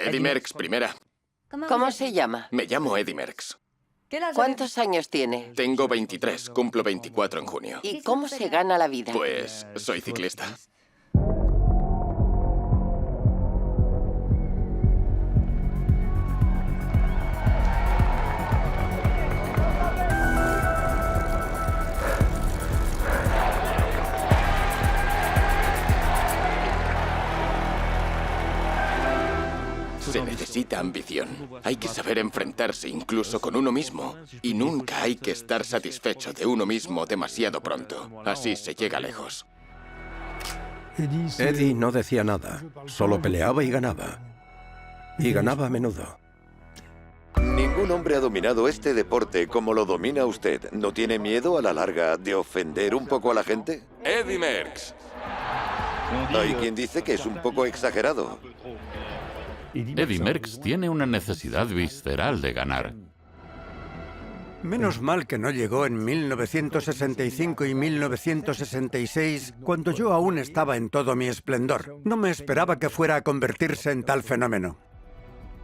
Eddie Merckx, primera. ¿Cómo se llama? Me llamo Eddie Merckx. ¿Cuántos años tiene? Tengo 23, cumplo 24 en junio. ¿Y cómo se gana la vida? Pues soy ciclista. Se necesita ambición. Hay que saber enfrentarse incluso con uno mismo. Y nunca hay que estar satisfecho de uno mismo demasiado pronto. Así se llega lejos. Eddie no decía nada, solo peleaba y ganaba. Y ganaba a menudo. Ningún hombre ha dominado este deporte como lo domina usted. ¿No tiene miedo a la larga de ofender un poco a la gente? Eddie Merckx. Hay quien dice que es un poco exagerado. Eddie Merckx tiene una necesidad visceral de ganar. Menos mal que no llegó en 1965 y 1966, cuando yo aún estaba en todo mi esplendor. No me esperaba que fuera a convertirse en tal fenómeno.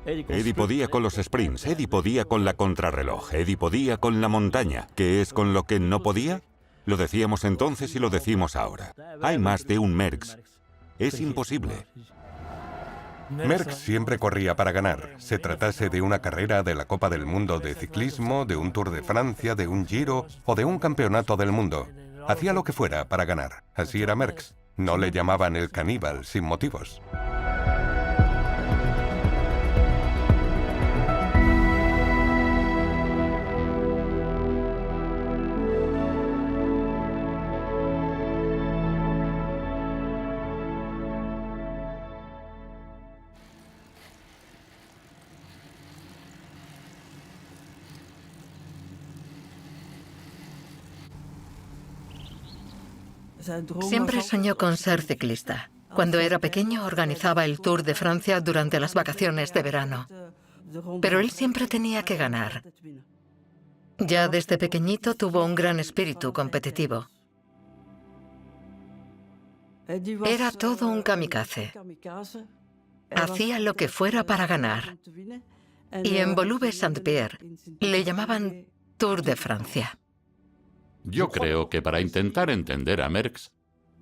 Eddie podía con los sprints, Eddie podía con la contrarreloj, Eddie podía con la montaña. ¿Qué es con lo que no podía? Lo decíamos entonces y lo decimos ahora. Hay más de un Merckx. Es imposible. Merckx siempre corría para ganar, se tratase de una carrera de la Copa del Mundo de ciclismo, de un Tour de Francia, de un Giro o de un campeonato del mundo. Hacía lo que fuera para ganar. Así era Merckx. No le llamaban el caníbal sin motivos. Siempre soñó con ser ciclista. Cuando era pequeño organizaba el Tour de Francia durante las vacaciones de verano. Pero él siempre tenía que ganar. Ya desde pequeñito tuvo un gran espíritu competitivo. Era todo un kamikaze. Hacía lo que fuera para ganar. Y en Woluwe-Saint-Pierre le llamaban Tour de Francia. Yo creo que para intentar entender a Merckx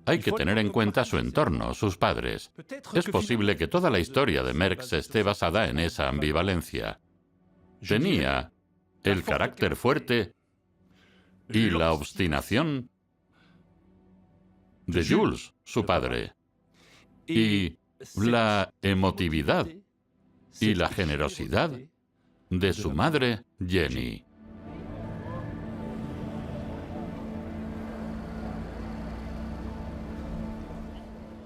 hay que tener en cuenta su entorno, sus padres. Es posible que toda la historia de Merckx esté basada en esa ambivalencia. Tenía el carácter fuerte y la obstinación de Jules, su padre, y la emotividad y la generosidad de su madre, Jenny.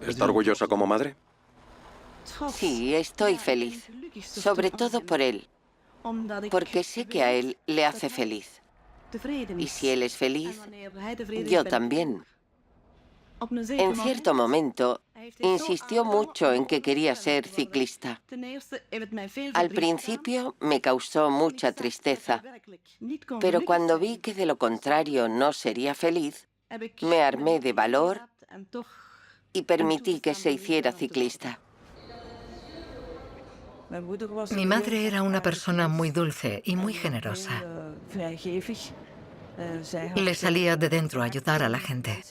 ¿Está orgullosa como madre? Sí, estoy feliz. Sobre todo por él. Porque sé que a él le hace feliz. Y si él es feliz, yo también. En cierto momento, insistió mucho en que quería ser ciclista. Al principio me causó mucha tristeza, pero cuando vi que de lo contrario no sería feliz, me armé de valor y permití que se hiciera ciclista. Mi madre era una persona muy dulce y muy generosa. Le salía de dentro a ayudar a la gente.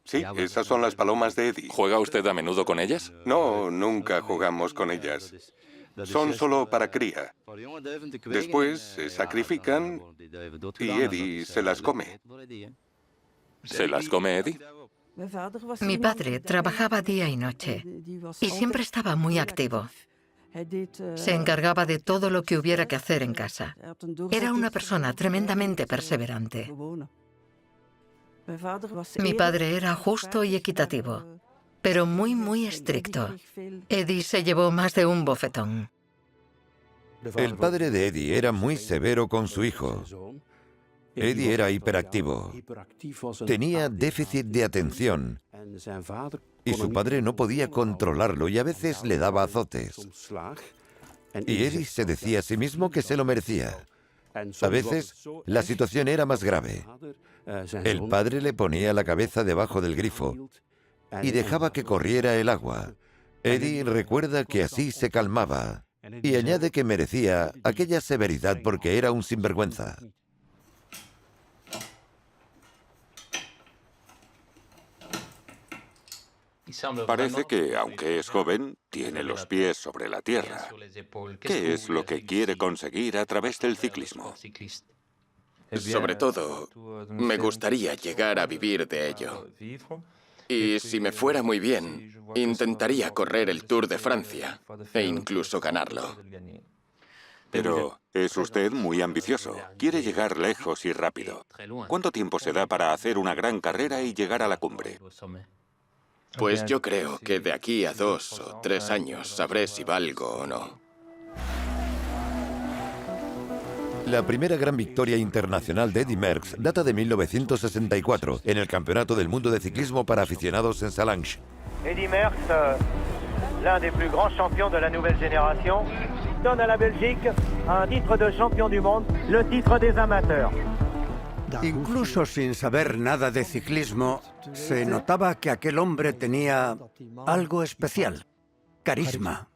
Sí, esas son las palomas de Eddie. ¿Juega usted a menudo con ellas? No, nunca jugamos con ellas. Son solo para cría. Después se sacrifican y Eddie se las come. ¿Se las come Eddie? Mi padre trabajaba día y noche y siempre estaba muy activo. Se encargaba de todo lo que hubiera que hacer en casa. Era una persona tremendamente perseverante. Mi padre era justo y equitativo, pero muy estricto. Eddie se llevó más de un bofetón. El padre de Eddie era muy severo con su hijo. Eddie era hiperactivo. Tenía déficit de atención y su padre no podía controlarlo y a veces le daba azotes. Y Eddie se decía a sí mismo que se lo merecía. A veces la situación era más grave. El padre le ponía la cabeza debajo del grifo y dejaba que corriera el agua. Eddie recuerda que así se calmaba y añade que merecía aquella severidad porque era un sinvergüenza. Parece que, aunque es joven, tiene los pies sobre la tierra. ¿Qué es lo que quiere conseguir a través del ciclismo? Sobre todo, me gustaría llegar a vivir de ello. Y si me fuera muy bien, intentaría correr el Tour de Francia e incluso ganarlo. Pero es usted muy ambicioso. Quiere llegar lejos y rápido. ¿Cuánto tiempo se da para hacer una gran carrera y llegar a la cumbre? Pues yo creo que de aquí a 2 o 3 años sabré si valgo o no. La primera gran victoria internacional de Eddy Merckx data de 1964 en el Campeonato del Mundo de Ciclismo para aficionados en Sallanches. Eddy Merckx, l'un des plus grands champions de la nouvelle génération, donne à la Belgique un titre de champion du monde, le titre des amateurs. Incluso sin saber nada de ciclismo, se notaba que aquel hombre tenía algo especial, carisma.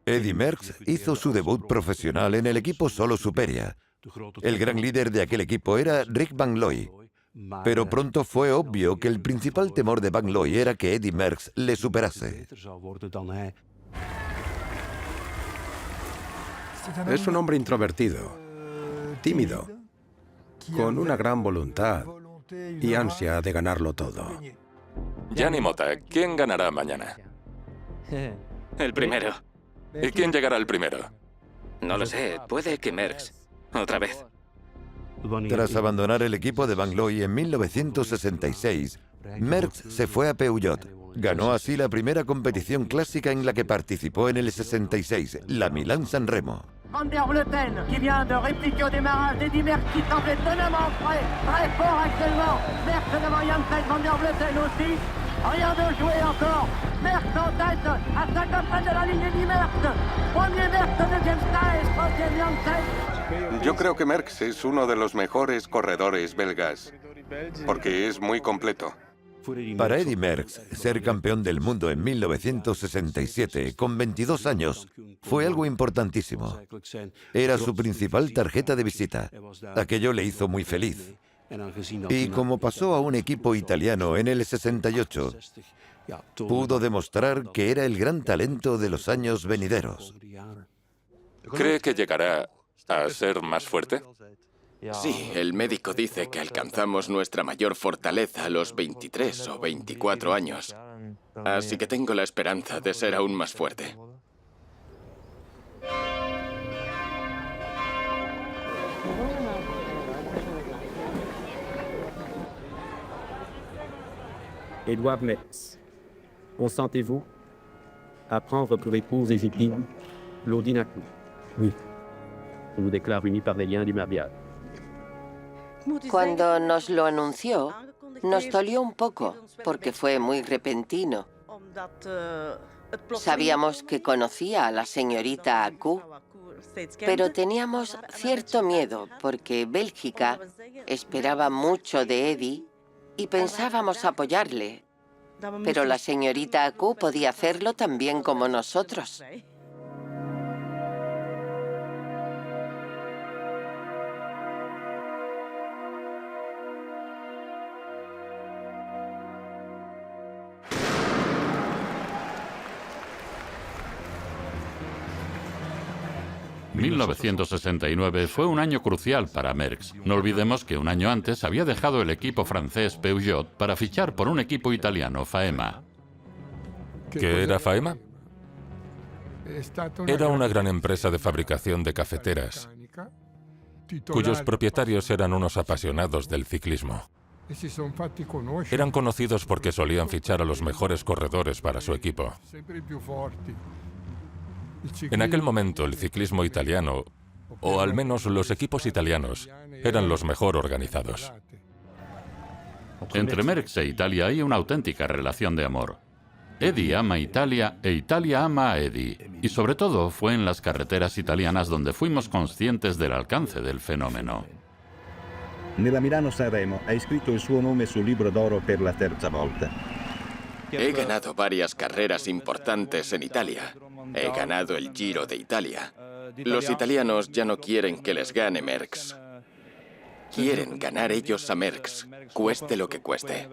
Eddy Merckx hizo su debut profesional en el equipo Solo Superia. El gran líder de aquel equipo era Rick Van Looy. Pero pronto fue obvio que el principal temor de Van Looy era que Eddy Merckx le superase. Es un hombre introvertido, tímido, con una gran voluntad y ansia de ganarlo todo. Gianni Motta, ¿quién ganará mañana? El primero. ¿Y quién llegará el primero? No lo sé, puede que Merckx. Otra vez. Tras abandonar el equipo de Van Looy en 1966, Merckx se fue a Peugeot. Ganó así la primera competición clásica en la que participó en el 66, la Milán-San Remo. Van der Vleuten, qui vient de répliquer au démarrage d'Eddy Merckx, qui semble étonnamment frais, très fort actuellement. Merckx devant Janssen, Van der Vleuten aussi. Rien de joué encore. Merckx en tête, à 50 mètres de la ligne Eddy Merckx. Premier Merckx, deuxième Staes, troisième Janssen. Yo creo que Merckx es uno de los mejores corredores belgas, porque es muy completo. Para Eddy Merckx, ser campeón del mundo en 1967, con 22 años, fue algo importantísimo. Era su principal tarjeta de visita. Aquello le hizo muy feliz. Y como pasó a un equipo italiano en el 68, pudo demostrar que era el gran talento de los años venideros. ¿Cree que llegará a ser más fuerte? Sí, el médico dice que alcanzamos nuestra mayor fortaleza a los 23 o 24 años. Así que tengo la esperanza de ser aún más fuerte. Edouard Merckx, consentez-vous à prendre pour épouse légitime Claudine Akou? Oui. Je vous déclare unis par les liens du mariage. Cuando nos lo anunció, nos dolió un poco, porque fue muy repentino. Sabíamos que conocía a la señorita Akou, pero teníamos cierto miedo, porque Bélgica esperaba mucho de Eddy y pensábamos apoyarle. Pero la señorita Akou podía hacerlo tan bien como nosotros. ...1969 fue un año crucial para Merckx. No olvidemos que un año antes había dejado el equipo francés Peugeot para fichar por un equipo italiano, Faema. ¿Qué era Faema? Era una gran empresa de fabricación de cafeteras, cuyos propietarios eran unos apasionados del ciclismo. Eran conocidos porque solían fichar a los mejores corredores para su equipo. En aquel momento el ciclismo italiano, o al menos los equipos italianos, eran los mejor organizados. Entre Merckx e Italia hay una auténtica relación de amor. Eddy ama Italia e Italia ama a Eddy. Y sobre todo fue en las carreteras italianas donde fuimos conscientes del alcance del fenómeno. Nella Milano-San Remo ha iscritto il suo nome sul libro d'oro per la terza volta. He ganado varias carreras importantes en Italia. He ganado el Giro de Italia. Los italianos ya no quieren que les gane Merckx. Quieren ganar ellos a Merckx, cueste lo que cueste.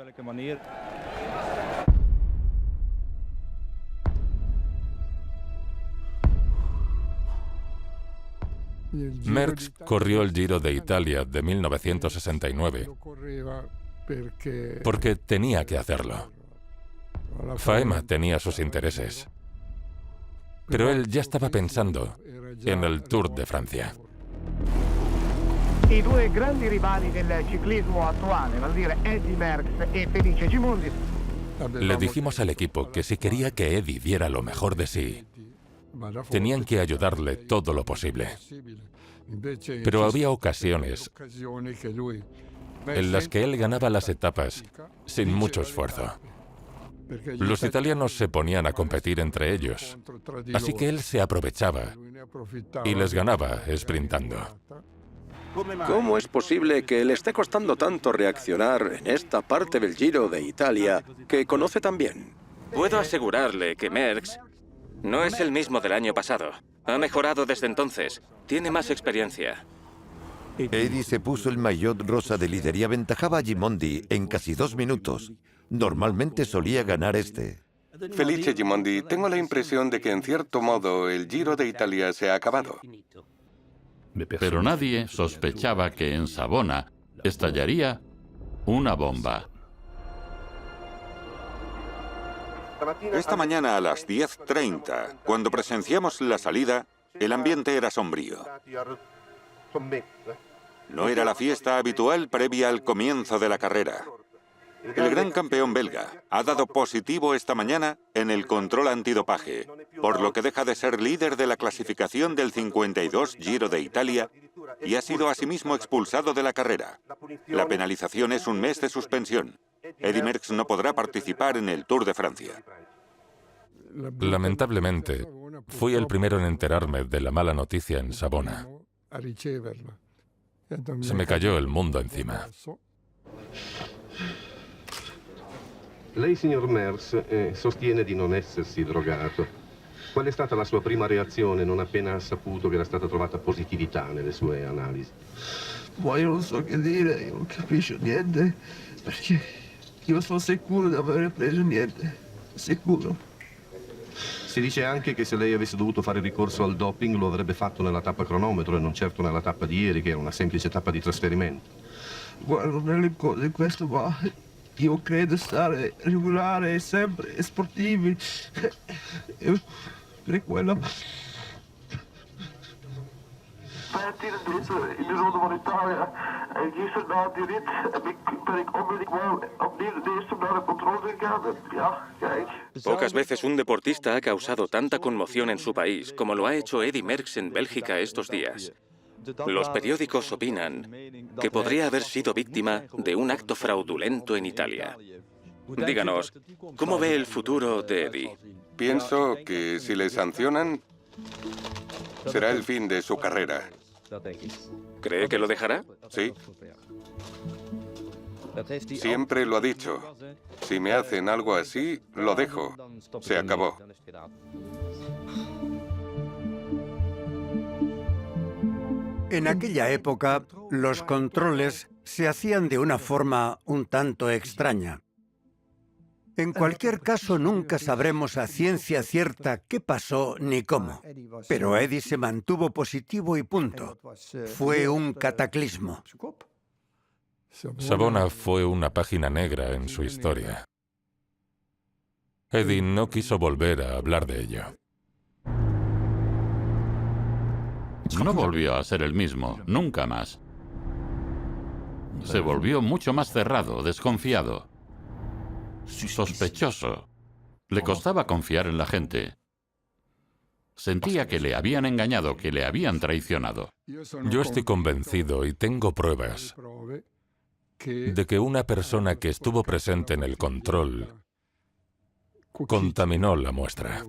Merckx corrió el Giro de Italia de 1969 porque tenía que hacerlo. Faema tenía sus intereses, pero él ya estaba pensando en el Tour de Francia. I due grandi rivali del ciclismo attuale, vale a dire Eddy Merckx e Felice Gimondi. Le dijimos al equipo que si quería que Eddy diera lo mejor de sí, tenían que ayudarle todo lo posible. Pero había ocasiones en las que él ganaba las etapas sin mucho esfuerzo. Los italianos se ponían a competir entre ellos, así que él se aprovechaba y les ganaba sprintando. ¿Cómo es posible que le esté costando tanto reaccionar en esta parte del Giro de Italia que conoce tan bien? Puedo asegurarle que Merckx no es el mismo del año pasado. Ha mejorado desde entonces. Tiene más experiencia. Eddy se puso el maillot rosa de líder y aventajaba a Gimondi en casi 2 minutos. Normalmente solía ganar este. Felice Gimondi, tengo la impresión de que en cierto modo el Giro de Italia se ha acabado. Pero nadie sospechaba que en Savona estallaría una bomba. Esta mañana a las 10:30, cuando presenciamos la salida, el ambiente era sombrío. No era la fiesta habitual previa al comienzo de la carrera. El gran campeón belga ha dado positivo esta mañana en el control antidopaje, por lo que deja de ser líder de la clasificación del 52 Giro de Italia y ha sido asimismo expulsado de la carrera. La penalización es 1 mes de suspensión. Eddy Merckx no podrá participar en el Tour de Francia. Lamentablemente, fui el primero en enterarme de la mala noticia en Savona. Se me cayó el mundo encima. Lei, signor Merckx, sostiene di non essersi drogato. Qual è stata la sua prima reazione non appena ha saputo che era stata trovata positività nelle sue analisi? Ma io non so che dire, io non capisco niente, perché io sono sicuro di aver preso niente, sicuro. Si dice anche che se lei avesse dovuto fare ricorso al doping lo avrebbe fatto nella tappa cronometro e non certo nella tappa di ieri, che era una semplice tappa di trasferimento. Guarda, nelle cose questo va. Io credo stare regolare sempre e sportivi. Per quello. In de Ronde van Italië. Gisteren na die rit ben ik onmiddellijk wel opnieuw de eerste naar de controle gegaan. Ja, kijk. Pocas veces un deportista ha causado tanta conmoción en su país como lo ha hecho Eddy Merckx en Bélgica estos días. Los periódicos opinan que podría haber sido víctima de un acto fraudulento en Italia. Díganos, ¿cómo ve el futuro de Eddy? Pienso que si le sancionan, será el fin de su carrera. ¿Cree que lo dejará? Sí. Siempre lo ha dicho. Si me hacen algo así, lo dejo. Se acabó. En aquella época, los controles se hacían de una forma un tanto extraña. En cualquier caso, nunca sabremos a ciencia cierta qué pasó ni cómo. Pero Eddy se mantuvo positivo y punto. Fue un cataclismo. Savona fue una página negra en su historia. Eddy no quiso volver a hablar de ello. No volvió a ser el mismo, nunca más. Se volvió mucho más cerrado, desconfiado, sospechoso. Le costaba confiar en la gente. Sentía que le habían engañado, que le habían traicionado. Yo estoy convencido y tengo pruebas de que una persona que estuvo presente en el control contaminó la muestra.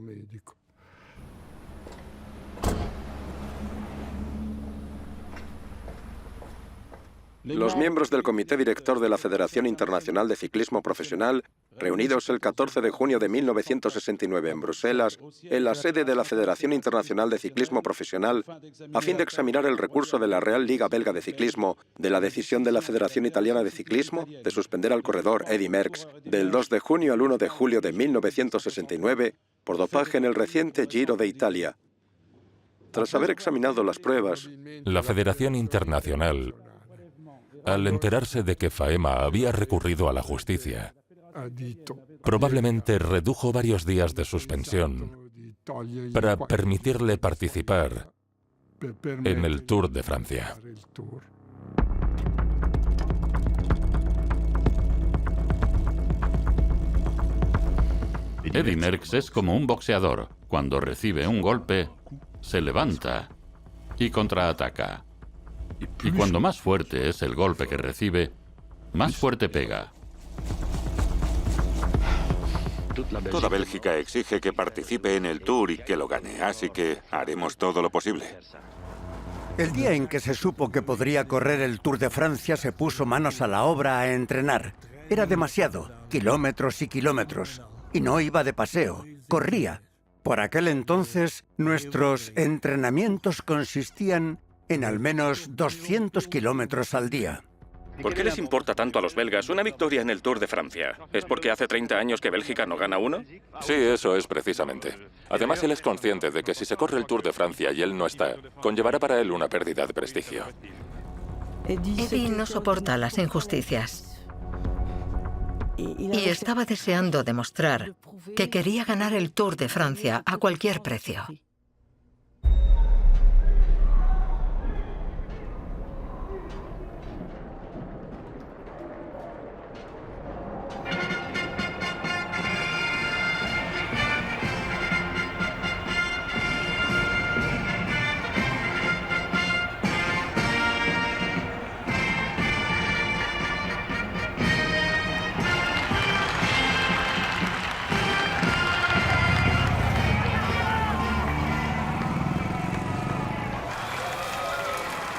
Los miembros del Comité Director de la Federación Internacional de Ciclismo Profesional, reunidos el 14 de junio de 1969 en Bruselas, en la sede de la Federación Internacional de Ciclismo Profesional, a fin de examinar el recurso de la Real Liga Belga de Ciclismo de la decisión de la Federación Italiana de Ciclismo de suspender al corredor Eddy Merckx del 2 de junio al 1 de julio de 1969 por dopaje en el reciente Giro de Italia. Tras haber examinado las pruebas, la Federación Internacional, al enterarse de que Faema había recurrido a la justicia, probablemente redujo varios días de suspensión para permitirle participar en el Tour de Francia. Eddy Merckx es como un boxeador. Cuando recibe un golpe, se levanta y contraataca. Y cuando más fuerte es el golpe que recibe, más fuerte pega. Toda Bélgica exige que participe en el Tour y que lo gane, así que haremos todo lo posible. El día en que se supo que podría correr el Tour de Francia, se puso manos a la obra a entrenar. Era demasiado, kilómetros y kilómetros. Y no iba de paseo, corría. Por aquel entonces, nuestros entrenamientos consistían en al menos 200 kilómetros al día. ¿Por qué les importa tanto a los belgas una victoria en el Tour de Francia? ¿Es porque hace 30 años que Bélgica no gana uno? Sí, eso es precisamente. Además, él es consciente de que si se corre el Tour de Francia y él no está, conllevará para él una pérdida de prestigio. Eddy no soporta las injusticias. Y estaba deseando demostrar que quería ganar el Tour de Francia a cualquier precio.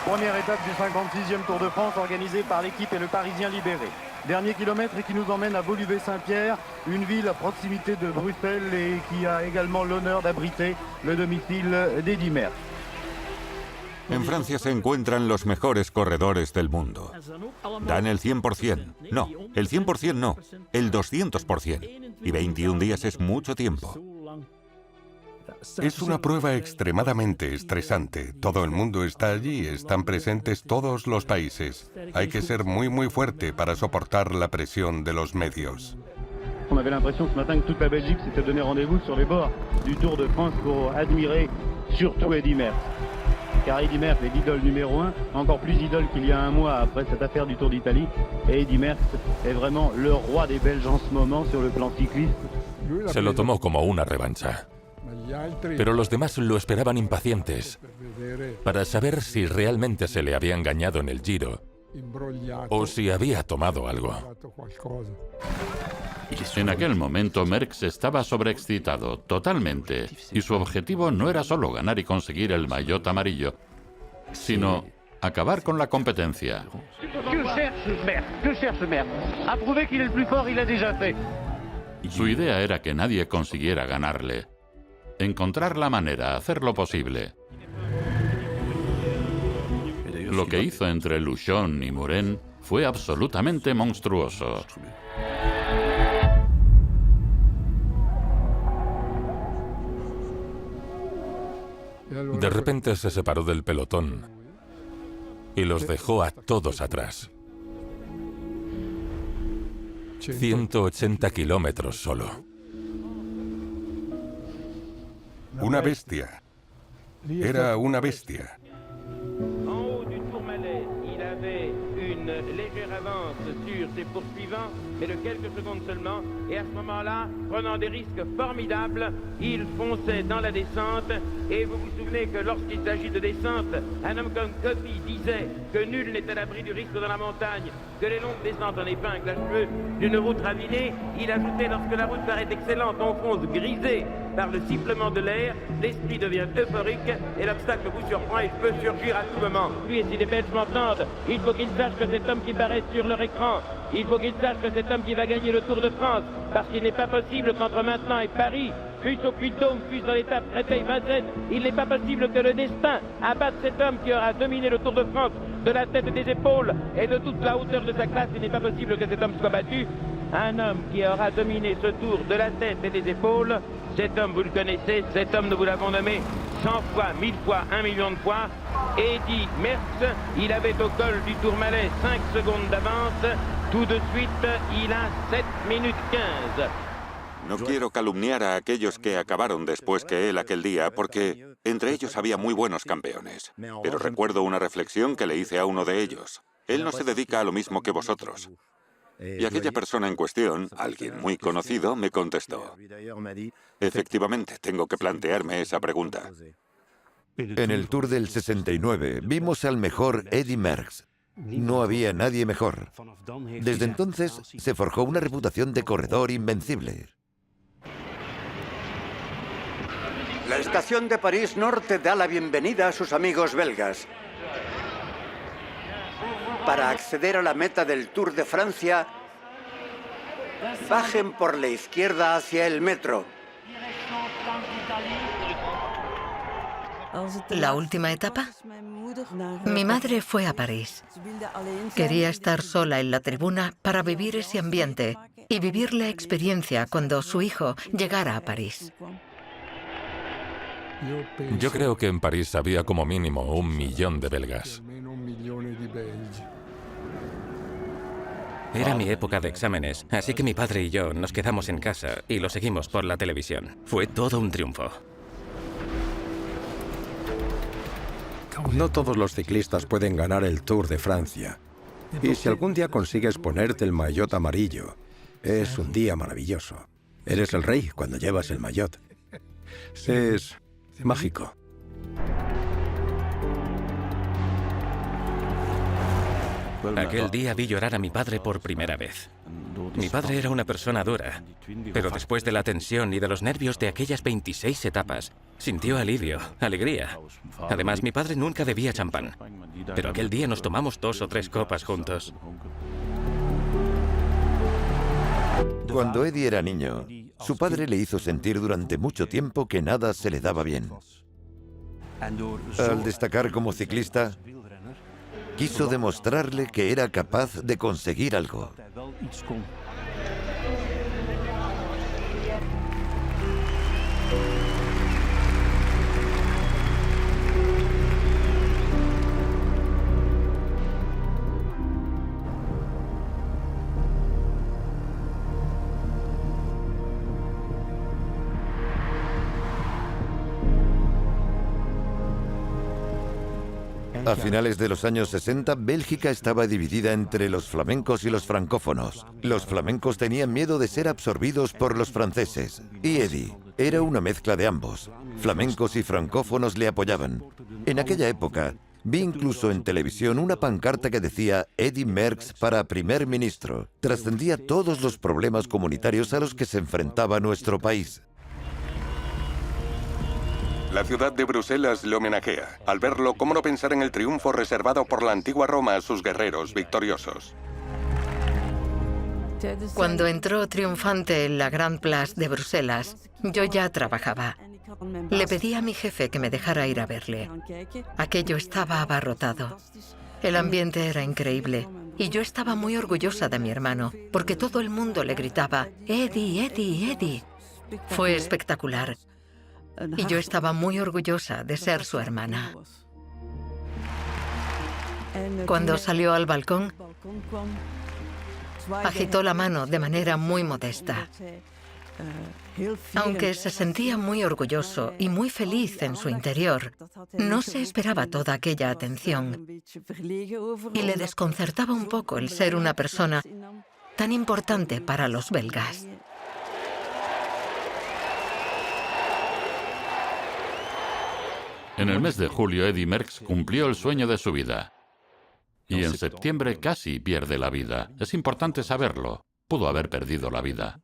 Première étape du 56e Tour de France organisé par l'équipe et le Parisien Libéré. Dernier kilomètre et qui nous emmène à Woluwe-Saint-Pierre, une ville à proximité de Bruxelles et qui a également l'honneur d'abriter le domicile d'Eddy Merckx. En Francia se encuentran los mejores corredores del mundo. Dan el 100%. No, el 100% no, el 200%. Y 21 días es mucho tiempo. Es una prueba extremadamente estresante. Todo el mundo está allí, están presentes todos los países. Hay que ser muy fuerte para soportar la presión de los medios. On avait l'impression ce matin que toute la Belgique s'était donné rendez-vous sur les bords du Tour de France pour admirer surtout Eddy Merckx. Car Eddy Merckx est l'idole numéro 1, encore plus idole qu'il y a un mois après cette affaire du Tour d'Italie. Et Eddy Merckx est vraiment le roi des Belges en ce moment sur le plan cycliste. Se lo tomó como una revancha. Pero los demás lo esperaban impacientes para saber si realmente se le había engañado en el Giro o si había tomado algo. En aquel momento, Merckx estaba sobreexcitado, totalmente, y su objetivo no era solo ganar y conseguir el maillot amarillo, sino acabar con la competencia. Que cherche Merckx? A prouver qu'il est le plus fort, il l'a déjà fait. Su idea era que nadie consiguiera ganarle. Encontrar la manera, hacer lo posible. Lo que hizo entre Luchon y Muren fue absolutamente monstruoso. De repente se separó del pelotón y los dejó a todos atrás. 180 kilómetros solo. Una bestia. Era una bestia. légère avance sur ses poursuivants, mais de quelques secondes seulement. Et à ce moment-là, prenant des risques formidables, il fonçait dans la descente. Et vous vous souvenez que lorsqu'il s'agit de descente, un homme comme Coppi disait que nul n'est à l'abri du risque dans la montagne, que les longues descentes en épingle à cheveux d'une route ravinée. Il ajoutait, lorsque la route paraît excellente, on fonce grisé par le sifflement de l'air, l'esprit devient euphorique et l'obstacle vous surprend et peut surgir à tout moment. Lui, et si les Belges m'entendent, il faut qu'il sache que cet homme qui paraît sur leur écran, il faut qu'il sache que cet homme qui va gagner le Tour de France, parce qu'il n'est pas possible qu'entre maintenant et Paris, fût-ce au Puy-de-Dôme, fût-ce dans l'étape Créteil-Vincennes, il n'est pas possible que le destin abatte cet homme qui aura dominé le Tour de France de la tête et des épaules et de toute la hauteur de sa classe. Il n'est pas possible que cet homme soit battu. Un homme qui aura dominé ce Tour de la tête et des épaules, cet homme, vous le connaissez, cet homme, nous vous l'avons nommé 100 fois, 1000 fois, 1 million de fois. Eddy Merckx, il avait au col du Tourmalet 5 secondes d'avance. Tout de suite, il a 7 minutes 15. No quiero calumniar a aquellos que acabaron después que él aquel día, porque entre ellos había muy buenos campeones. Pero recuerdo una reflexión que le hice a uno de ellos. Él no se dedica a lo mismo que vosotros. Y aquella persona en cuestión, alguien muy conocido, me contestó: efectivamente, tengo que plantearme esa pregunta. En el Tour del 69 vimos al mejor Eddy Merckx. No había nadie mejor. Desde entonces se forjó una reputación de corredor invencible. La estación de París Norte da la bienvenida a sus amigos belgas. Para acceder a la meta del Tour de Francia, bajen por la izquierda hacia el metro. La última etapa. Mi madre fue a París. Quería estar sola en la tribuna para vivir ese ambiente y vivir la experiencia cuando su hijo llegara a París. Yo creo que en París había como mínimo 1 millón de belgas. Era mi época de exámenes, así que mi padre y yo nos quedamos en casa y lo seguimos por la televisión. Fue todo un triunfo. No todos los ciclistas pueden ganar el Tour de Francia. Y si algún día consigues ponerte el maillot amarillo, es un día maravilloso. Eres el rey cuando llevas el maillot. Es mágico. Aquel día vi llorar a mi padre por primera vez. Mi padre era una persona dura, pero después de la tensión y de los nervios de aquellas 26 etapas, sintió alivio, alegría. Además, mi padre nunca bebía champán, pero aquel día nos tomamos 2 o 3 copas juntos. Cuando Eddy era niño, su padre le hizo sentir durante mucho tiempo que nada se le daba bien. Al destacar como ciclista, quiso demostrarle que era capaz de conseguir algo. A finales de los años 60, Bélgica estaba dividida entre los flamencos y los francófonos. Los flamencos tenían miedo de ser absorbidos por los franceses. Y Eddy era una mezcla de ambos. Flamencos y francófonos le apoyaban. En aquella época, vi incluso en televisión una pancarta que decía Eddy Merckx para primer ministro. Trascendía todos los problemas comunitarios a los que se enfrentaba nuestro país. La ciudad de Bruselas le homenajea. Al verlo, ¿cómo no pensar en el triunfo reservado por la antigua Roma a sus guerreros victoriosos? Cuando entró triunfante en la Grand Place de Bruselas, yo ya trabajaba. Le pedí a mi jefe que me dejara ir a verle. Aquello estaba abarrotado. El ambiente era increíble y yo estaba muy orgullosa de mi hermano, porque todo el mundo le gritaba «Eddy, Eddy, Eddy». Fue espectacular. Y yo estaba muy orgullosa de ser su hermana. Cuando salió al balcón, agitó la mano de manera muy modesta. Aunque se sentía muy orgulloso y muy feliz en su interior, no se esperaba toda aquella atención y le desconcertaba un poco el ser una persona tan importante para los belgas. En el mes de julio, Eddy Merckx cumplió el sueño de su vida. Y en septiembre casi pierde la vida. Es importante saberlo. Pudo haber perdido la vida.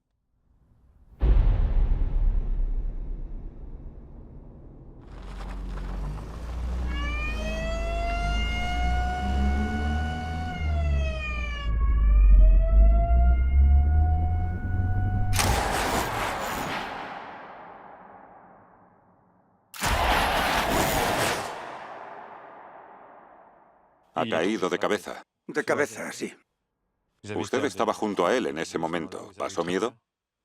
Ha caído de cabeza. De cabeza, sí. Usted estaba junto a él en ese momento. ¿Pasó miedo?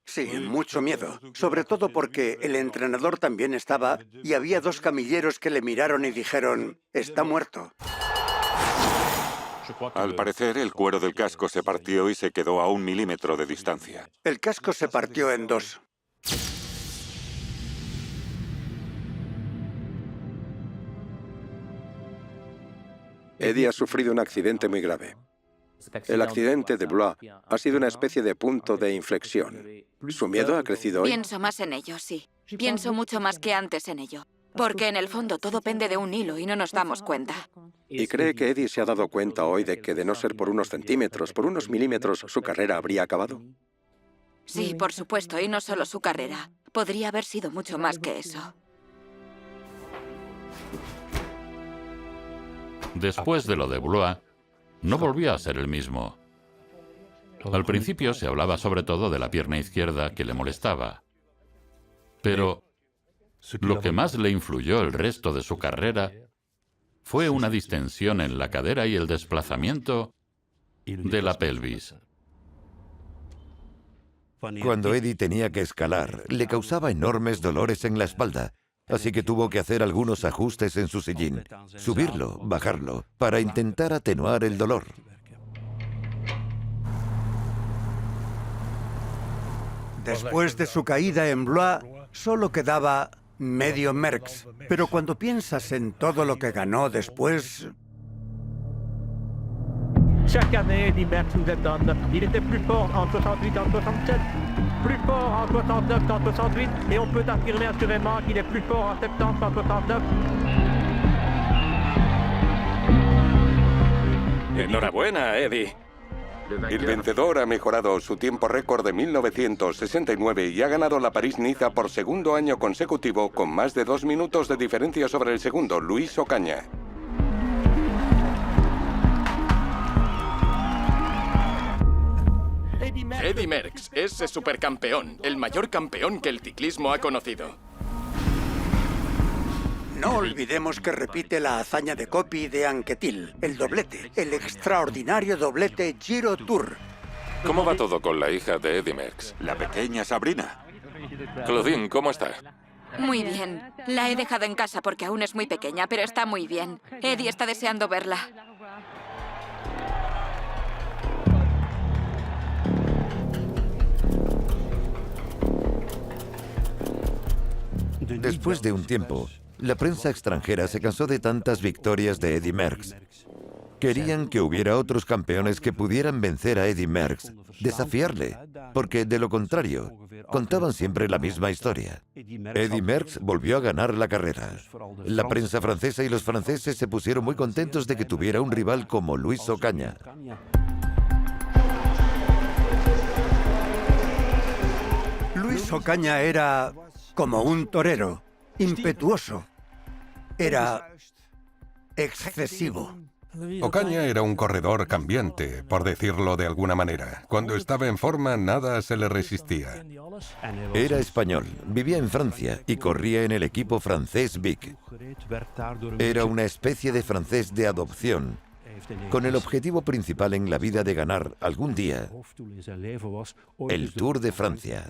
Sí, mucho miedo. Sobre todo porque el entrenador también estaba y había dos camilleros que le miraron y dijeron, está muerto. Al parecer, el cuero del casco se partió y se quedó a 1 milímetro de distancia. El casco se partió en dos. Eddy ha sufrido un accidente muy grave. El accidente de Blois ha sido una especie de punto de inflexión. ¿Su miedo ha crecido hoy? Pienso más en ello, sí. Pienso mucho más que antes en ello. Porque en el fondo todo pende de un hilo y no nos damos cuenta. ¿Y cree que Eddy se ha dado cuenta hoy de que de no ser por unos centímetros, por unos milímetros, su carrera habría acabado? Sí, por supuesto, y no solo su carrera. Podría haber sido mucho más que eso. Después de lo de Blois, no volvió a ser el mismo. Al principio se hablaba sobre todo de la pierna izquierda que le molestaba. Pero lo que más le influyó el resto de su carrera fue una distensión en la cadera y el desplazamiento de la pelvis. Cuando Eddy tenía que escalar, le causaba enormes dolores en la espalda, así que tuvo que hacer algunos ajustes en su sillín, subirlo, bajarlo, para intentar atenuar el dolor. Después de su caída en Blois, solo quedaba medio Merckx. Pero cuando piensas en todo lo que ganó después... Chaque année, Eddy Merckx nous étonne. Il était plus fort en 68 qu'en 67, plus fort en 69 qu'en 68, et on peut affirmer assurément qu'il est plus fort en 70 qu'en 69. Enhorabuena, Eddy. El vencedor ha mejorado su tiempo récord de 1969 y ha ganado la París-Niza por segundo año consecutivo con más de 2 minutos de diferencia sobre el segundo, Luis Ocaña. Eddy Merckx, ese supercampeón, el mayor campeón que el ciclismo ha conocido. No olvidemos que repite la hazaña de Coppi de Anquetil, el doblete, el extraordinario doblete Giro Tour. ¿Cómo va todo con la hija de Eddy Merckx? La pequeña Sabrina. Claudine, ¿cómo está? Muy bien. La he dejado en casa porque aún es muy pequeña, pero está muy bien. Eddy está deseando verla. Después de un tiempo, la prensa extranjera se cansó de tantas victorias de Eddy Merckx. Querían que hubiera otros campeones que pudieran vencer a Eddy Merckx, desafiarle, porque de lo contrario, contaban siempre la misma historia. Eddy Merckx volvió a ganar la carrera. La prensa francesa y los franceses se pusieron muy contentos de que tuviera un rival como Luis Ocaña. Luis Ocaña era como un torero, impetuoso. Era excesivo. Ocaña era un corredor cambiante, por decirlo de alguna manera. Cuando estaba en forma, nada se le resistía. Era español, vivía en Francia y corría en el equipo francés Vic. Era una especie de francés de adopción, con el objetivo principal en la vida de ganar algún día el Tour de Francia.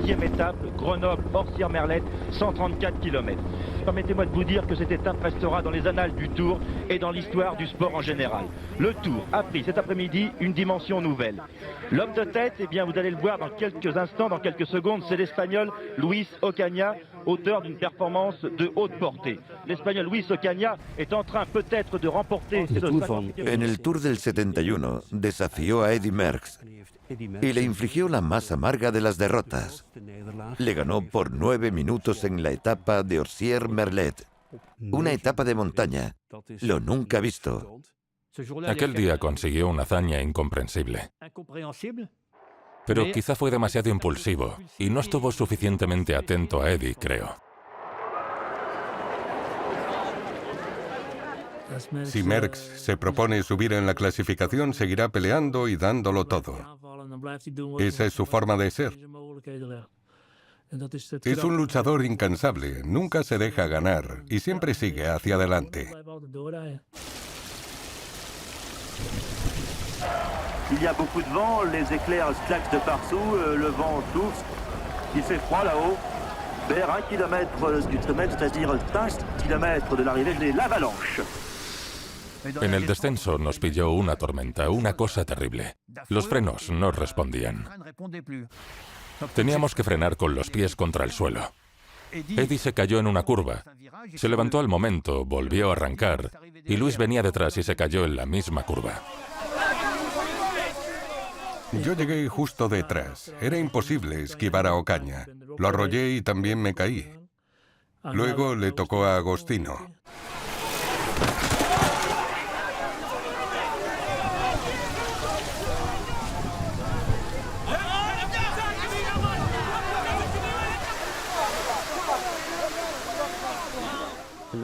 10e étape, Grenoble-Orsières-Merlette, 134 km. Permettez-moi de vous dire que cette étape restera dans les annales du Tour et dans l'histoire du sport en général. Le Tour a pris cet après-midi une dimension nouvelle. L'homme de tête, eh bien, vous allez le voir dans quelques instants, dans quelques secondes, c'est l'Espagnol Luis Ocaña, auteur d'une performance de haute portée. L'Espagnol Luis Ocaña est en train peut-être de remporter... En el Tour del 71 desafió a Eddy Merckx y le infligió la más amarga de las derrotas. Le ganó por 9 minutos en la etapa de Orsières-Merlette, una etapa de montaña, lo nunca visto. Aquel día consiguió una hazaña incomprensible. Pero quizá fue demasiado impulsivo y no estuvo suficientemente atento a Eddy, creo. Si Merckx se propone subir en la clasificación, seguirá peleando y dándolo todo. Esa es su forma de ser. Es un luchador incansable, nunca se deja ganar y siempre sigue hacia adelante. Il y a beaucoup de vent, les éclairs claquent de partout, le vent souffle, il fait froid là-haut. Vers 1 km du sommet, c'est-à-dire 5 km de l'arrivée, j'ai l'avalanche. En el descenso nos pilló una tormenta, una cosa terrible. Los frenos no respondían. Teníamos que frenar con los pies contra el suelo. Eddy se cayó en una curva. Se levantó al momento, volvió a arrancar, y Luis venía detrás y se cayó en la misma curva. Yo llegué justo detrás. Era imposible esquivar a Ocaña. Lo arrollé y también me caí. Luego le tocó a Agostino.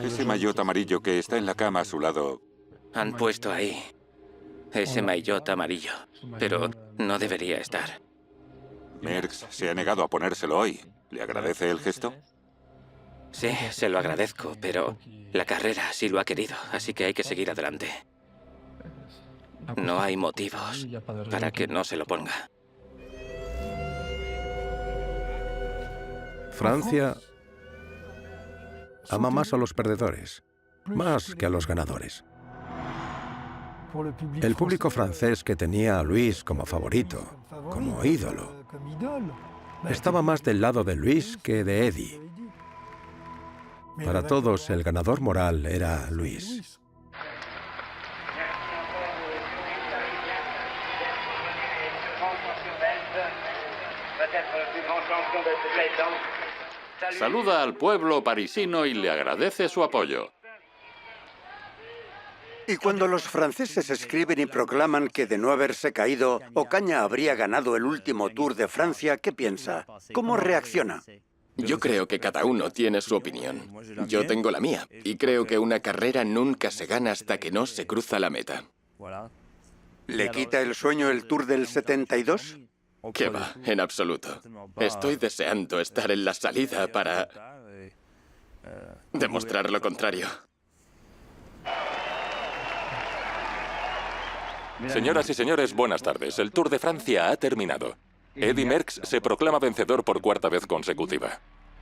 Ese maillot amarillo que está en la cama a su lado. Han puesto ahí ese maillot amarillo, pero no debería estar. Merckx se ha negado a ponérselo hoy. ¿Le agradece el gesto? Sí, se lo agradezco, pero la carrera sí lo ha querido, así que hay que seguir adelante. No hay motivos para que no se lo ponga. Francia ama más a los perdedores, más que a los ganadores. El público francés, que tenía a Luis como favorito, como ídolo, estaba más del lado de Luis que de Eddy. Para todos, el ganador moral era Luis. Saluda al pueblo parisino y le agradece su apoyo. Y cuando los franceses escriben y proclaman que de no haberse caído, Ocaña habría ganado el último Tour de Francia, ¿qué piensa? ¿Cómo reacciona? Yo creo que cada uno tiene su opinión. Yo tengo la mía, y creo que una carrera nunca se gana hasta que no se cruza la meta. ¿Le quita el sueño el Tour del 72? ¿Qué va? En absoluto. Estoy deseando estar en la salida para demostrar lo contrario. Señoras y señores, buenas tardes. El Tour de Francia ha terminado. Eddy Merckx se proclama vencedor por 4ª vez consecutiva.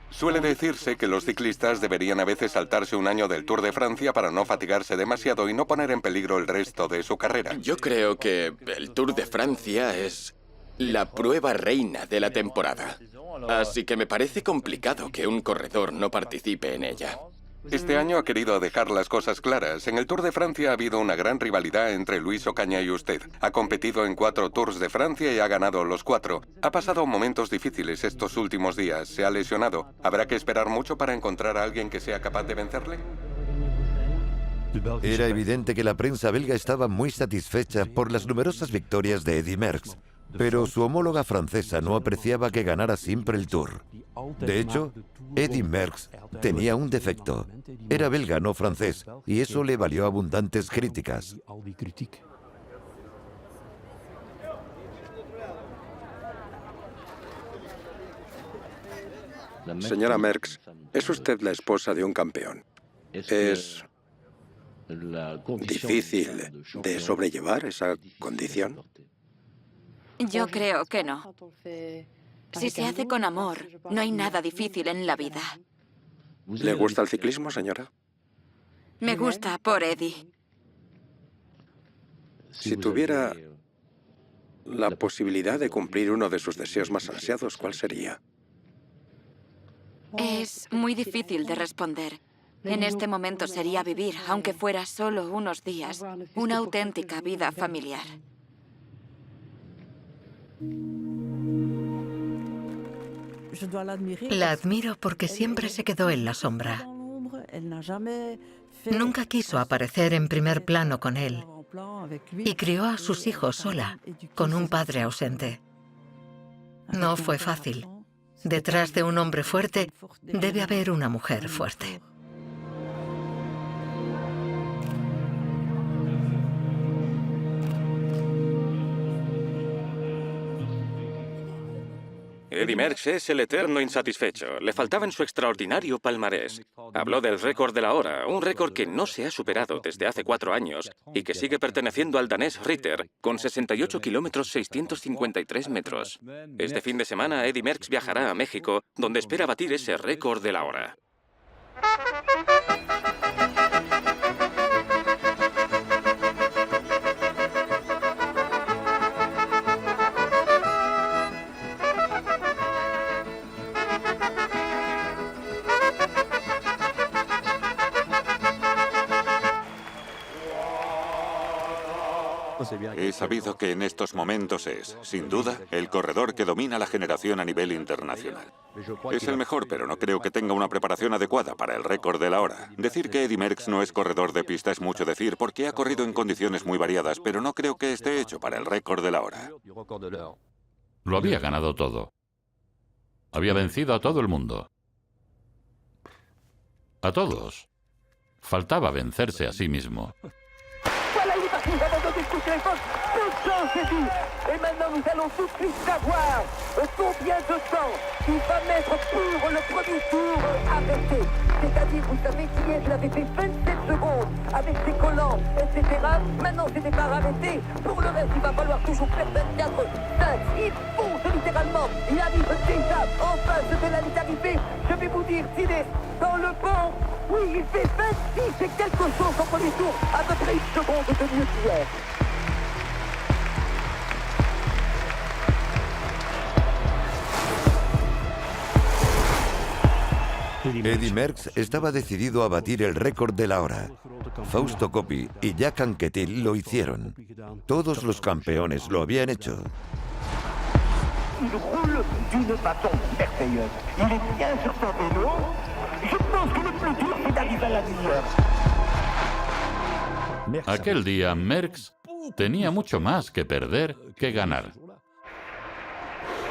Suele decirse que los ciclistas deberían a veces saltarse un año del Tour de Francia para no fatigarse demasiado y no poner en peligro el resto de su carrera. Yo creo que el Tour de Francia es la prueba reina de la temporada. Así que me parece complicado que un corredor no participe en ella. Este año ha querido dejar las cosas claras. En el Tour de Francia ha habido una gran rivalidad entre Luis Ocaña y usted. Ha competido en 4 Tours de Francia y ha ganado los 4. Ha pasado momentos difíciles estos últimos días. Se ha lesionado. ¿Habrá que esperar mucho para encontrar a alguien que sea capaz de vencerle? Era evidente que la prensa belga estaba muy satisfecha por las numerosas victorias de Eddy Merckx, pero su homóloga francesa no apreciaba que ganara siempre el Tour. De hecho, Eddy Merckx tenía un defecto. Era belga, no francés, y eso le valió abundantes críticas. Señora Merckx, es usted la esposa de un campeón. ¿Es difícil de sobrellevar esa condición? Yo creo que no. Si se hace con amor, no hay nada difícil en la vida. ¿Le gusta el ciclismo, señora? Me gusta por Eddie. Si tuviera la posibilidad de cumplir uno de sus deseos más ansiados, ¿cuál sería? Es muy difícil de responder. En este momento sería vivir, aunque fuera solo unos días, una auténtica vida familiar. La admiro porque siempre se quedó en la sombra. Nunca quiso aparecer en primer plano con él y crió a sus hijos sola, con un padre ausente. No fue fácil. Detrás de un hombre fuerte debe haber una mujer fuerte. Eddy Merckx es el eterno insatisfecho. Le faltaba en su extraordinario palmarés. Habló del récord de la hora, un récord que no se ha superado desde hace 4 años y que sigue perteneciendo al danés Ritter, con 68 kilómetros 653 metros. Este fin de semana, Eddy Merckx viajará a México, donde espera batir ese récord de la hora. He sabido que en estos momentos es, sin duda, el corredor que domina la generación a nivel internacional. Es el mejor, pero no creo que tenga una preparación adecuada para el récord de la hora. Decir que Eddy Merckx no es corredor de pista es mucho decir, porque ha corrido en condiciones muy variadas, pero no creo que esté hecho para el récord de la hora. Lo había ganado todo. Había vencido a todo el mundo. A todos. Faltaba vencerse a sí mismo. Voilà, il est parti, il va dans le coup de téléphone. Bonne chance, Eddy. Et maintenant, nous allons tout de suite savoir combien de temps il va mettre pour le premier tour arrêté. C'est-à-dire, vous savez qu'hier, il avait fait 27 secondes avec ses collants, etc. Maintenant, ses départs arrêtés. Pour le reste, il va falloir toujours faire 24, 5. Il fonce littéralement. Il arrive déjà en face de la ligne d'arrivée. Je vais vous dire, s'il est dans le banc. Oui, il fait 26 et quelque chose au premier tour, à peu près 1 seconde de mieux qu'hier. Eddy Merckx estaba decidido a batir el récord de la hora. Fausto Coppi y Jack Anquetil lo hicieron. Todos los campeones lo habían hecho. Il roule d'une façon merveilleuse. Il est bien sur son vélo. Je pense que le plus dur, c'est d'arriver à la lumière. Aquel día, Merckx tenía mucho más que perder que ganar.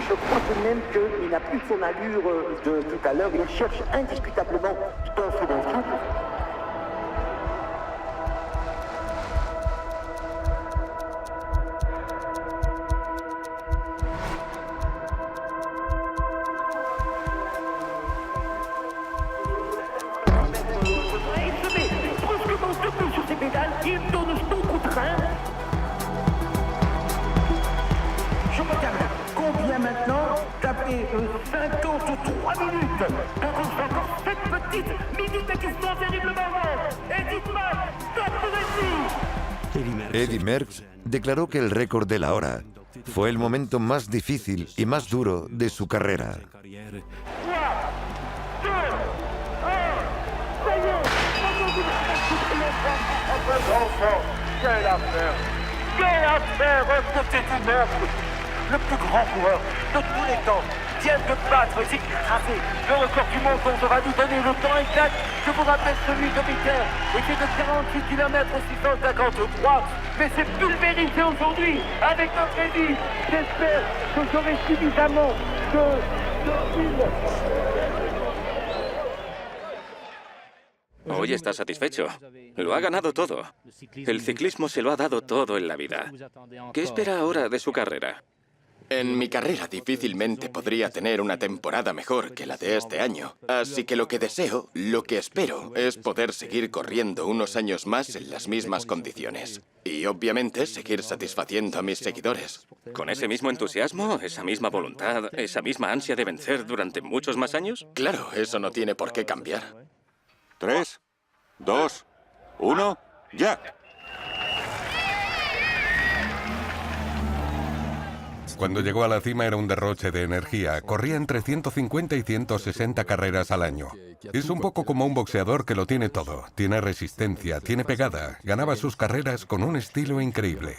Je crois tout de même qu'il n'a plus son allure de tout à l'heure. Il cherche indiscutablement dans son ensemble. Il tourne beaucoup de train. Je regarde combien maintenant. Tapé 53 minutes. Encore 7 petites minutes qui sont terriblement longues. Et dites-moi, top de Eddy Merckx declaró que el récord de la hora fue el momento más difícil y más duro de su carrera. Quelle affaire! Quelle affaire de Eddy Merckx! Le plus grand coureur de tous les temps vient de battre, d'écraser le record du monde dont on va nous donner le temps exact. Je vous rappelle celui de Mitter, était de 48 km 653. Mais c'est pulvérisé aujourd'hui avec notre Eddy. J'espère que j'aurai suffisamment de fil. Hoy está satisfecho. Lo ha ganado todo. El ciclismo se lo ha dado todo en la vida. ¿Qué espera ahora de su carrera? En mi carrera difícilmente podría tener una temporada mejor que la de este año. Así que lo que deseo, lo que espero, es poder seguir corriendo unos años más en las mismas condiciones. Y obviamente seguir satisfaciendo a mis seguidores. ¿Con ese mismo entusiasmo, esa misma voluntad, esa misma ansia de vencer durante muchos más años? Claro, eso no tiene por qué cambiar. 3, 2, 1, ya. Cuando llegó a la cima era un derroche de energía. Corría entre 150 y 160 carreras al año. Es un poco como un boxeador que lo tiene todo. Tiene resistencia, tiene pegada. Ganaba sus carreras con un estilo increíble.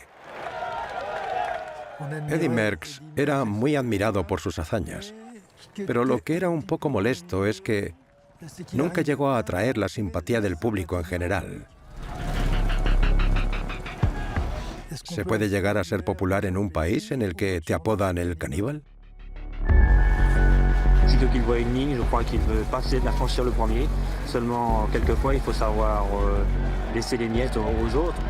Eddy Merckx era muy admirado por sus hazañas. Pero lo que era un poco molesto es que nunca llegó a atraer la simpatía del público en general. ¿Se puede llegar a ser popular en un país en el que te apodan el caníbal? Sitôt qu'il voit une ligne, je crois qu'il veut pas essayer de la franchir le premier. Seulement, quelquefois, il faut savoir laisser les miettes aux autres.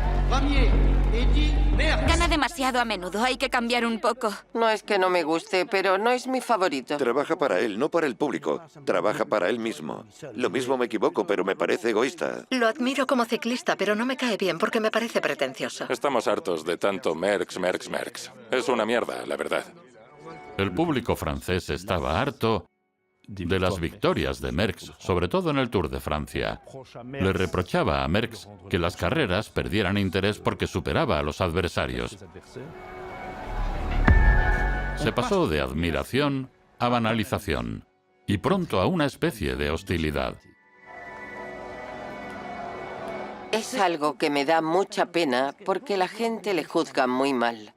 Gana demasiado a menudo, hay que cambiar un poco. No es que no me guste, pero no es mi favorito. Trabaja para él, no para el público. Trabaja para él mismo. Lo mismo me equivoco, pero me parece egoísta. Lo admiro como ciclista, pero no me cae bien porque me parece pretencioso. Estamos hartos de tanto Merckx, Merckx, Merckx. Es una mierda, la verdad. El público francés estaba harto de las victorias de Merckx, sobre todo en el Tour de Francia. Le reprochaba a Merckx que las carreras perdieran interés porque superaba a los adversarios. Se pasó de admiración a banalización y pronto a una especie de hostilidad. Es algo que me da mucha pena porque la gente le juzga muy mal.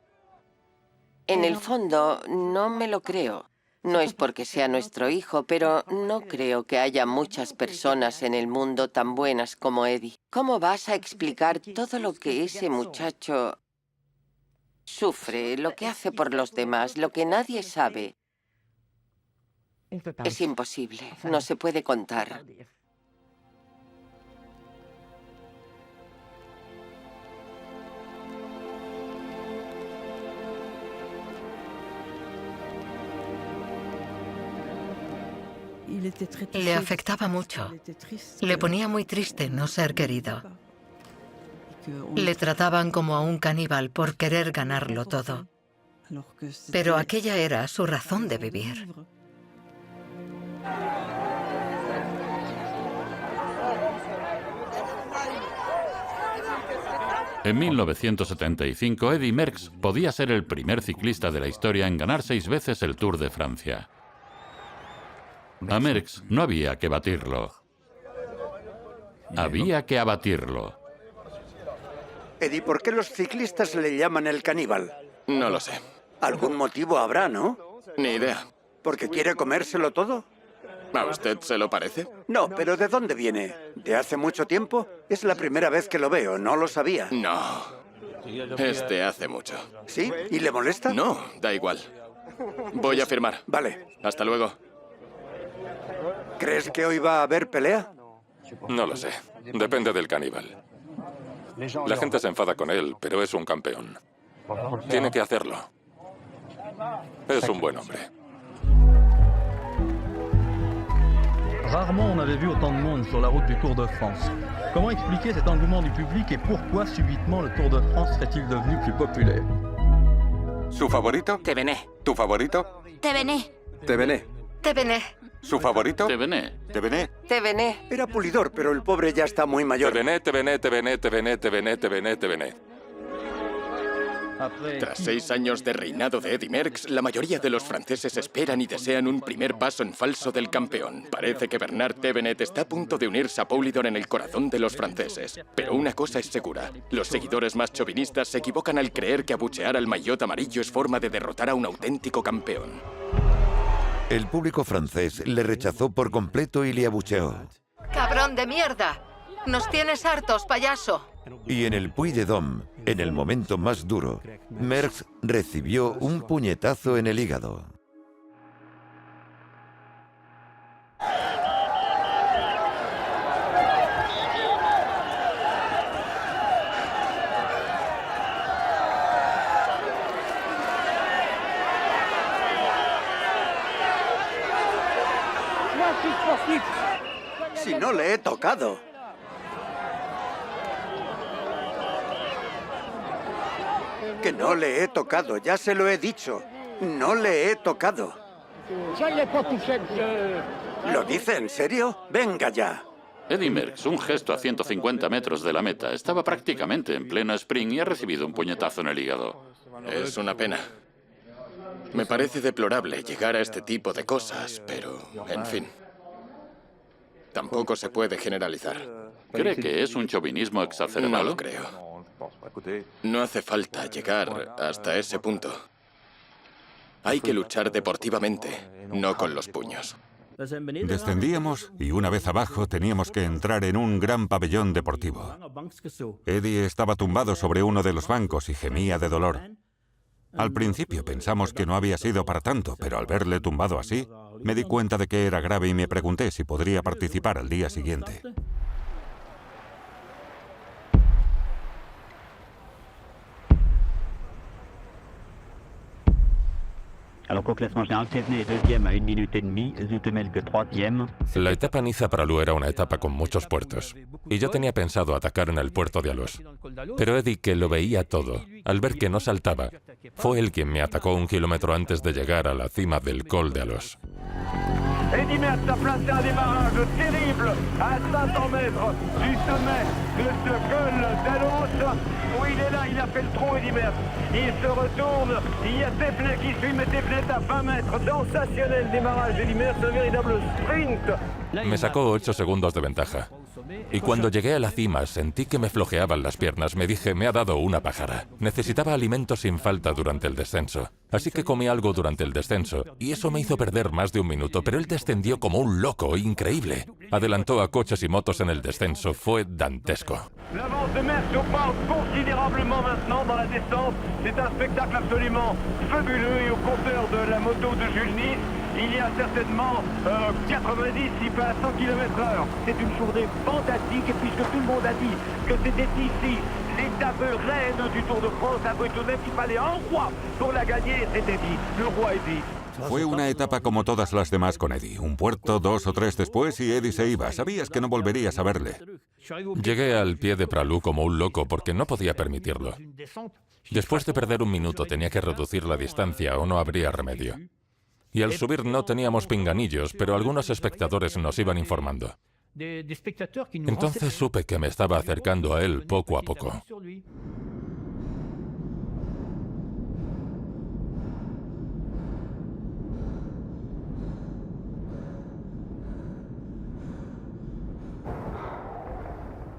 En el fondo, no me lo creo. No es porque sea nuestro hijo, pero no creo que haya muchas personas en el mundo tan buenas como Eddy. ¿Cómo vas a explicar todo lo que ese muchacho sufre, lo que hace por los demás, lo que nadie sabe? Es imposible, no se puede contar. Le afectaba mucho. Le ponía muy triste no ser querido. Le trataban como a un caníbal por querer ganarlo todo. Pero aquella era su razón de vivir. En 1975, Eddy Merckx podía ser el primer ciclista de la historia en ganar 6 veces el Tour de Francia. A Merckx no había que batirlo. Había que abatirlo. Eddy, ¿por qué los ciclistas le llaman el caníbal? No lo sé. Algún motivo habrá, ¿no? Ni idea. ¿Porque quiere comérselo todo? ¿A usted se lo parece? No, pero ¿de dónde viene? ¿De hace mucho tiempo? Es la primera vez que lo veo, no lo sabía. No. Es de hace mucho. ¿Sí? ¿Y le molesta? No, da igual. Voy a firmar. Vale. Hasta luego. ¿Crees que hoy va a haber pelea? No lo sé. Depende del caníbal. La gente se enfada con él, pero es un campeón. Tiene que hacerlo. Es un buen hombre. Rarement on avait vu autant de monde sur la route du Tour de France. Comment expliquer cet engouement du public et pourquoi subitement le Tour de France serait-il devenu plus populaire? ¿Su favorito? Tevené. ¿Tu favorito? Tevené. Tevené. Tevené. ¿Su favorito? Tevené. Tevené. Tevené. Era pulidor, pero el pobre ya está muy mayor. Tevené, Tevené, Tevené, Tevené, Tevené, Tevené, Tevené. Tras 6 años de reinado de Eddy Merckx, la mayoría de los franceses esperan y desean un primer paso en falso del campeón. Parece que Bernard Thévenet está a punto de unirse a Poulidor en el corazón de los franceses. Pero una cosa es segura, los seguidores más chauvinistas se equivocan al creer que abuchear al maillot amarillo es forma de derrotar a un auténtico campeón. El público francés le rechazó por completo y le abucheó. ¡Cabrón de mierda! ¡Nos tienes hartos, payaso! Y en el Puy de Dôme, en el momento más duro, Merckx recibió un puñetazo en el hígado. Si no le he tocado. Que no le he tocado, ya se lo he dicho. No le he tocado. ¿Lo dice en serio? Venga ya. Eddy Merckx, un gesto a 150 metros de la meta. Estaba prácticamente en pleno sprint y ha recibido un puñetazo en el hígado. Es una pena. Me parece deplorable llegar a este tipo de cosas, pero, en fin. Tampoco se puede generalizar. ¿Cree que es un chauvinismo exacerbado? No lo creo. No hace falta llegar hasta ese punto. Hay que luchar deportivamente, no con los puños. Descendíamos y una vez abajo teníamos que entrar en un gran pabellón deportivo. Eddy estaba tumbado sobre uno de los bancos y gemía de dolor. Al principio pensamos que no había sido para tanto, pero al verle tumbado así, me di cuenta de que era grave y me pregunté si podría participar al día siguiente. Alors qu'au classement général, Chesney est deuxième à 1 minute et demie, Zoetemelk troisième. La etapa Niza-Pralu era una etapa con muchos puertos, y yo tenía pensado atacar en el puerto de Alos. Pero Eddy, que lo veía todo, al ver que no saltaba, fue él quien me atacó 1 kilómetro antes de llegar a la cima del col de Alos. Eddy Merckx a placé un démarrage terrible à 500 mètres du sommet de ce col d'Alos. Où il est là, il a fait le trou, Eddy Merckx. Il se retourne, il y a Tefnet qui suit, mais Tefnet à 20 mètres. Sensationnel démarrage d'Eddy Merckx, un véritable sprint. Me sacó 8 segundos de ventaja. Y cuando llegué a la cima, sentí que me flojeaban las piernas. Me dije, me ha dado una pájara. Necesitaba alimento sin falta durante el descenso. Así que comí algo durante el descenso, y eso me hizo perder más de 1 minuto, pero él descendió como un loco, increíble. Adelantó a coches y motos en el descenso, fue dantesco. L'avance de Merckx augmente considérablement maintenant dans la descente. C'est un spectacle absolument fabuleux et au compteur de la moto de Jules Nice, il y a certainement 90, il peut à 100 km/h. C'est une journée fantastique et puisque tout le monde a dit que c'était ici l'étape reine du Tour de France, avouez tout de même qu'il fallait un roi pour la gagner, c'était Eddy, le roi Eddy. Fue una etapa como todas las demás con Eddy. Un puerto, 2 o 3 después y Eddy se iba. Sabías que no volverías a verle. Llegué al pie de Pralu como un loco porque no podía permitirlo. Después de perder 1 minuto tenía que reducir la distancia o no habría remedio. Y al subir no teníamos pinganillos, pero algunos espectadores nos iban informando. Entonces supe que me estaba acercando a él poco a poco.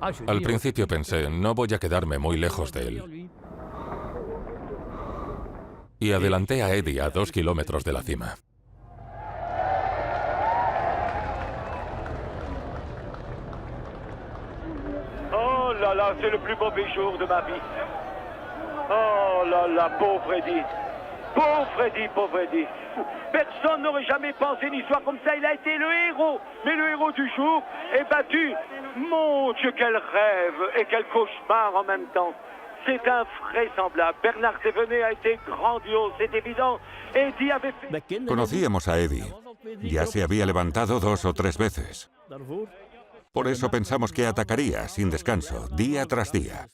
Al principio pensé, no voy a quedarme muy lejos de él. Y adelanté a Eddy a 2 kilómetros de la cima. Oh là là, c'est le plus mauvais jour de ma vie. Oh là là, pauvre Eddy. Pauvre Eddy, pauvre Eddy. Personne n'aurait jamais pensé une histoire comme ça. Il a été le héros, mais le héros du jour est battu. Mon Dieu, quel rêve et quel cauchemar en même temps. C'est invraisemblable. Bernard Thévenet a été grandiose, c'est évident. Eddy avait fait... Conocíamos a Eddy. Ya se había levantado 2 o 3 veces. Por eso pensamos que atacaría sin descanso, día tras día.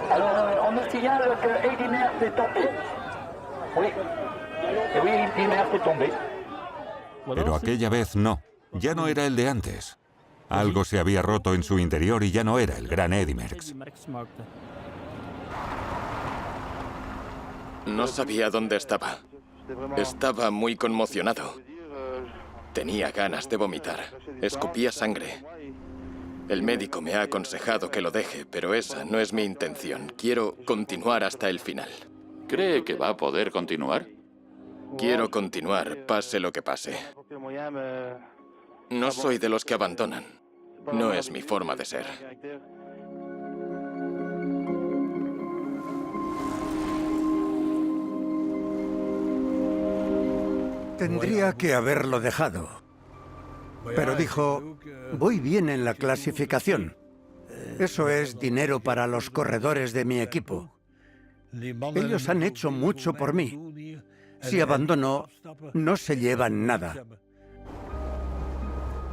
Alors, on me signale que Eddy Merckx est tombé. Oui. Oui, Eddy Merckx est tombé. Pero aquella vez no. Ya no era el de antes. Algo se había roto en su interior y ya no era el gran Eddy Merckx. No sabía dónde estaba. Estaba muy conmocionado. Tenía ganas de vomitar. Escupía sangre. El médico me ha aconsejado que lo deje, pero esa no es mi intención. Quiero continuar hasta el final. ¿Cree que va a poder continuar? Quiero continuar, pase lo que pase. No soy de los que abandonan. No es mi forma de ser. Tendría que haberlo dejado. Pero dijo, voy bien en la clasificación. Eso es dinero para los corredores de mi equipo. Ellos han hecho mucho por mí. Si abandono, no se llevan nada.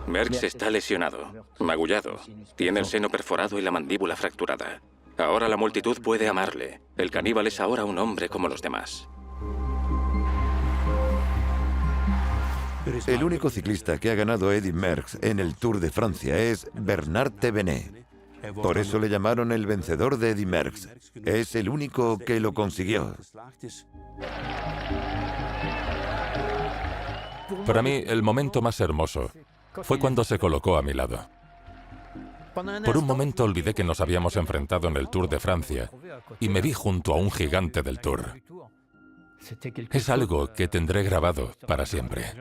Merckx está lesionado, magullado, tiene el seno perforado y la mandíbula fracturada. Ahora la multitud puede amarle. El caníbal es ahora un hombre como los demás. El único ciclista que ha ganado Eddy Merckx en el Tour de Francia es Bernard Thévenet. Por eso le llamaron el vencedor de Eddy Merckx. Es el único que lo consiguió. Para mí, el momento más hermoso fue cuando se colocó a mi lado. Por un momento olvidé que nos habíamos enfrentado en el Tour de Francia y me vi junto a un gigante del Tour. Es algo que tendré grabado para siempre.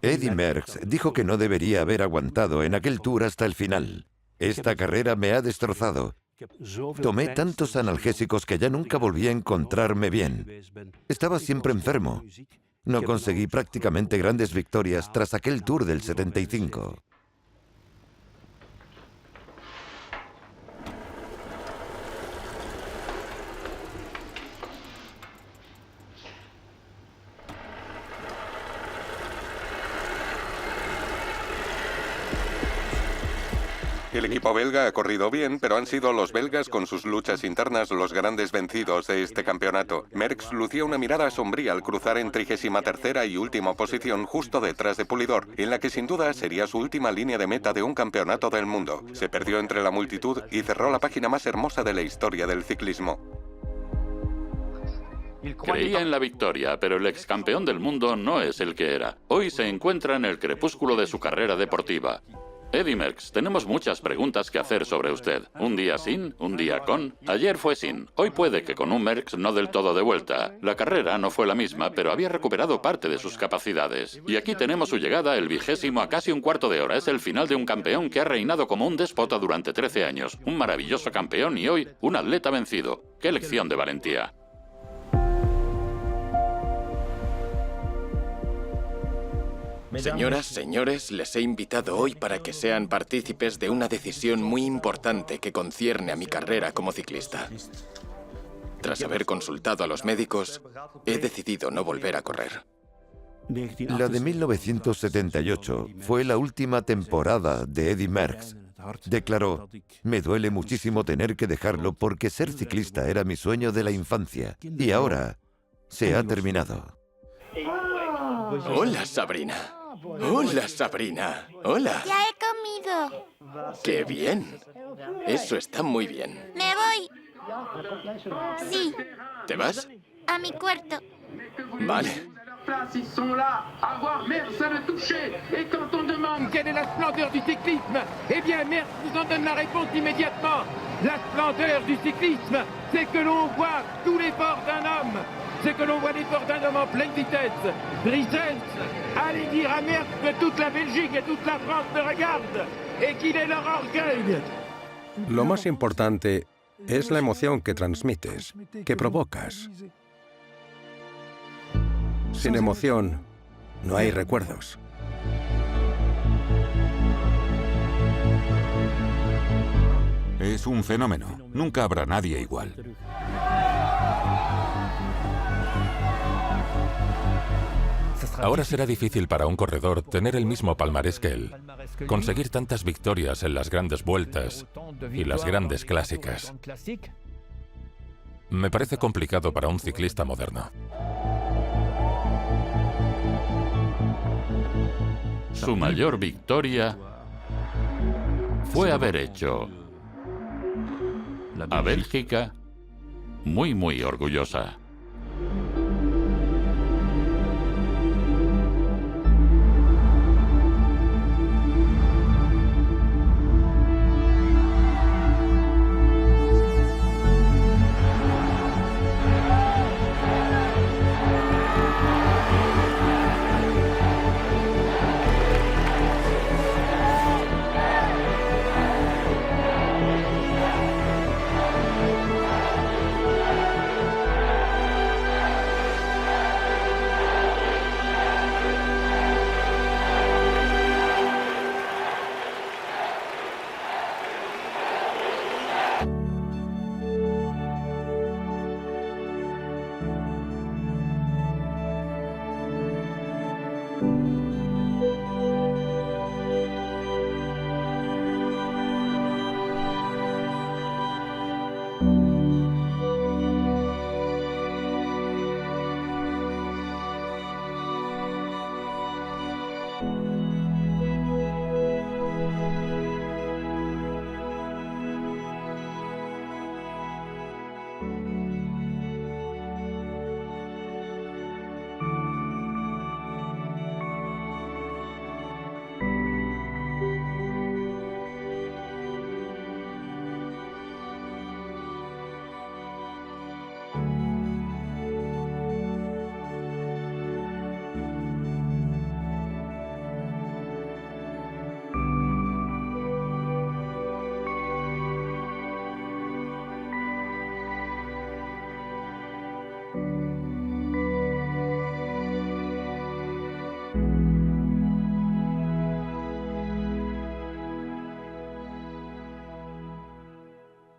Eddy Merckx dijo que no debería haber aguantado en aquel Tour hasta el final. Esta carrera me ha destrozado. Tomé tantos analgésicos que ya nunca volví a encontrarme bien. Estaba siempre enfermo. No conseguí prácticamente grandes victorias tras aquel Tour del 75. El equipo belga ha corrido bien, pero han sido los belgas con sus luchas internas los grandes vencidos de este campeonato. Merckx lucía una mirada sombría al cruzar en 33ª y última posición justo detrás de Pulidor, en la que sin duda sería su última línea de meta de un campeonato del mundo. Se perdió entre la multitud y cerró la página más hermosa de la historia del ciclismo. Creía en la victoria, pero el ex campeón del mundo no es el que era. Hoy se encuentra en el crepúsculo de su carrera deportiva. Eddy Merckx, tenemos muchas preguntas que hacer sobre usted. Un día sin, un día con. Ayer fue sin. Hoy puede que con un Merckx no del todo de vuelta. La carrera no fue la misma, pero había recuperado parte de sus capacidades. Y aquí tenemos su llegada, el 20º a casi un cuarto de hora. Es el final de un campeón que ha reinado como un déspota durante 13 años. Un maravilloso campeón y hoy un atleta vencido. ¡Qué lección de valentía! Señoras, señores, les he invitado hoy para que sean partícipes de una decisión muy importante que concierne a mi carrera como ciclista. Tras haber consultado a los médicos, he decidido no volver a correr. La de 1978 fue la última temporada de Eddy Merckx. Declaró: me duele muchísimo tener que dejarlo porque ser ciclista era mi sueño de la infancia y ahora se ha terminado. Hola, Sabrina. Hola, Sabrina. Hola. Ya he comido. ¡Qué bien! Eso está muy bien. Me voy. Sí. ¿Te vas? A mi cuarto. Vale. Ils sont là à voir Merckx à le toucher. Et quand on demande quelle est la splendeur du cyclisme, eh bien Merckx nous en donne la réponse immédiatement. La splendeur du cyclisme, c'est que l'on voit tout l'effort d'un homme. C'est que l'on voit l'effort d'un homme en pleine vitesse. Drissens, allez dire à Merckx que toute la Belgique et toute la France le regardent et qu'il est leur orgueil. Lo más importante es la emoción que transmites, que provocas. Sin emoción, no hay recuerdos. Es un fenómeno. Nunca habrá nadie igual. Ahora será difícil para un corredor tener el mismo palmarés que él, conseguir tantas victorias en las grandes vueltas y las grandes clásicas. Me parece complicado para un ciclista moderno. Su mayor victoria fue haber hecho a Bélgica muy, muy orgullosa.